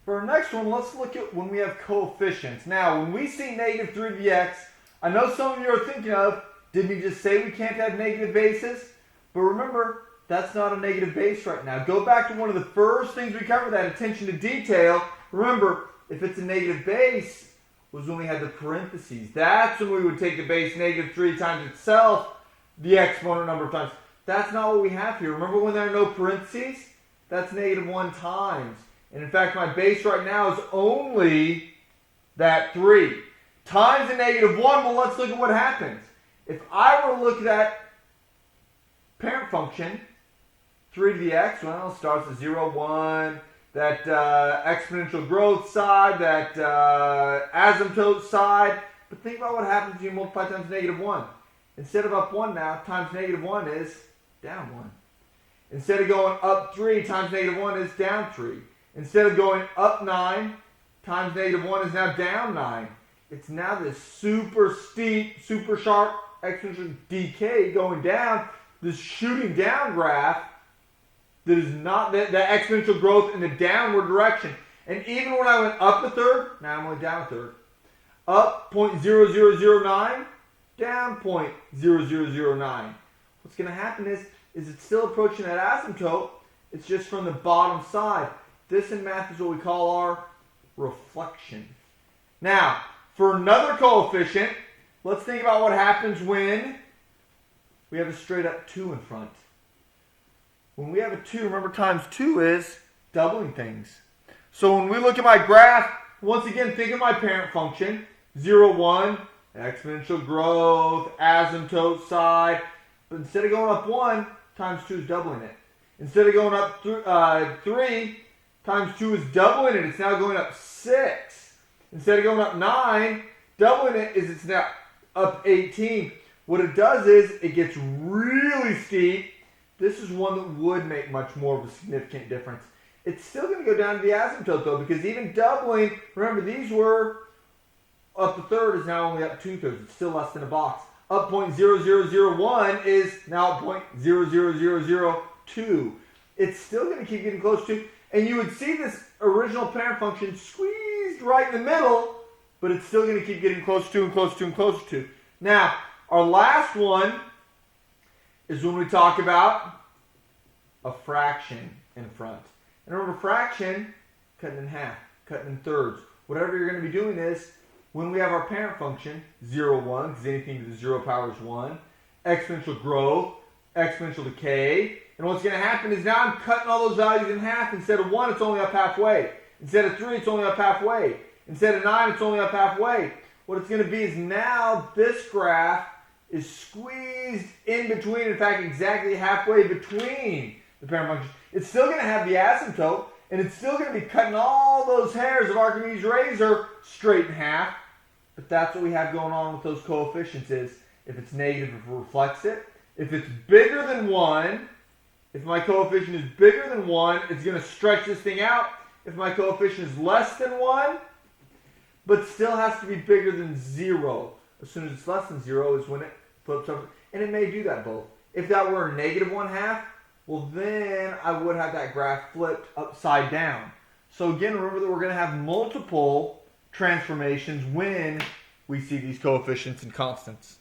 For our next one, let's look at when we have coefficients. Now, when we see negative 3 to the x, I know some of you are thinking of, didn't we just say we can't have negative bases? But remember, that's not a negative base right now. Go back to one of the first things we covered, that attention to detail. Remember, if it's a negative base, was when we had the parentheses. That's when we would take the base negative 3 times itself, the exponent number of times. That's not what we have here. Remember when there are no parentheses? That's negative 1 times. And in fact, my base right now is only that 3. Times a negative 1, well, let's look at what happens. If I were to look at that parent function, 3 to the x, well, it starts at 0, 1. That exponential growth side, that asymptote side. But think about what happens if you multiply times negative 1. Instead of up 1 now, times negative 1 is down 1. Instead of going up 3 times negative 1 is down 3. Instead of going up 9 times negative 1 is now down 9. It's now this super steep, super sharp exponential decay going down, this shooting down graph that is not that exponential growth in the downward direction. And even when I went up a third, now I'm only down a third. Up 0.0009, down 0.0009. What's going to happen is it's still approaching that asymptote. It's just from the bottom side. This in math is what we call our reflection. Now, for another coefficient, let's think about what happens when we have a straight up 2 in front. When we have a 2, remember times 2 is doubling things. So when we look at my graph, once again, think of my parent function, 0, 1, exponential growth, asymptote side. But instead of going up 1, times 2 is doubling it. Instead of going up 3, times 2 is doubling it. It's now going up 6. Instead of going up 9, doubling it is it's now up 18. What it does is it gets really steep. This is one that would make much more of a significant difference. It's still going to go down to the asymptote though, because even doubling, remember these were up a third is now only up 2/3. It's still less than a box. Up 0.0001 is now up 0.00002. It's still going to keep getting close to, and you would see this original parent function squeezed right in the middle, but it's still going to keep getting close to and close to and closer to. Now, our last one is when we talk about a fraction in front. And remember, fraction, cutting in half, cutting in thirds. Whatever you're going to be doing is, when we have our parent function, 0, 1, because anything to the 0 power is 1, exponential growth, exponential decay, and what's going to happen is now I'm cutting all those values in half. Instead of 1, it's only up halfway. Instead of 3, it's only up halfway. Instead of 9, it's only up halfway. What it's going to be is now this graph is squeezed in between, in fact, exactly halfway between the parent function. It's still going to have the asymptote, and it's still going to be cutting all those hairs of Archimedes' razor straight in half. But that's what we have going on with those coefficients is, if it's negative, it reflects it. If it's bigger than 1, if my coefficient is bigger than 1, it's going to stretch this thing out. If my coefficient is less than 1, but still has to be bigger than 0. As soon as it's less than 0 is when it flips over. And it may do that both. If that were a negative 1/2, well then I would have that graph flipped upside down. So again, remember that we're going to have multiple transformations when we see these coefficients and constants.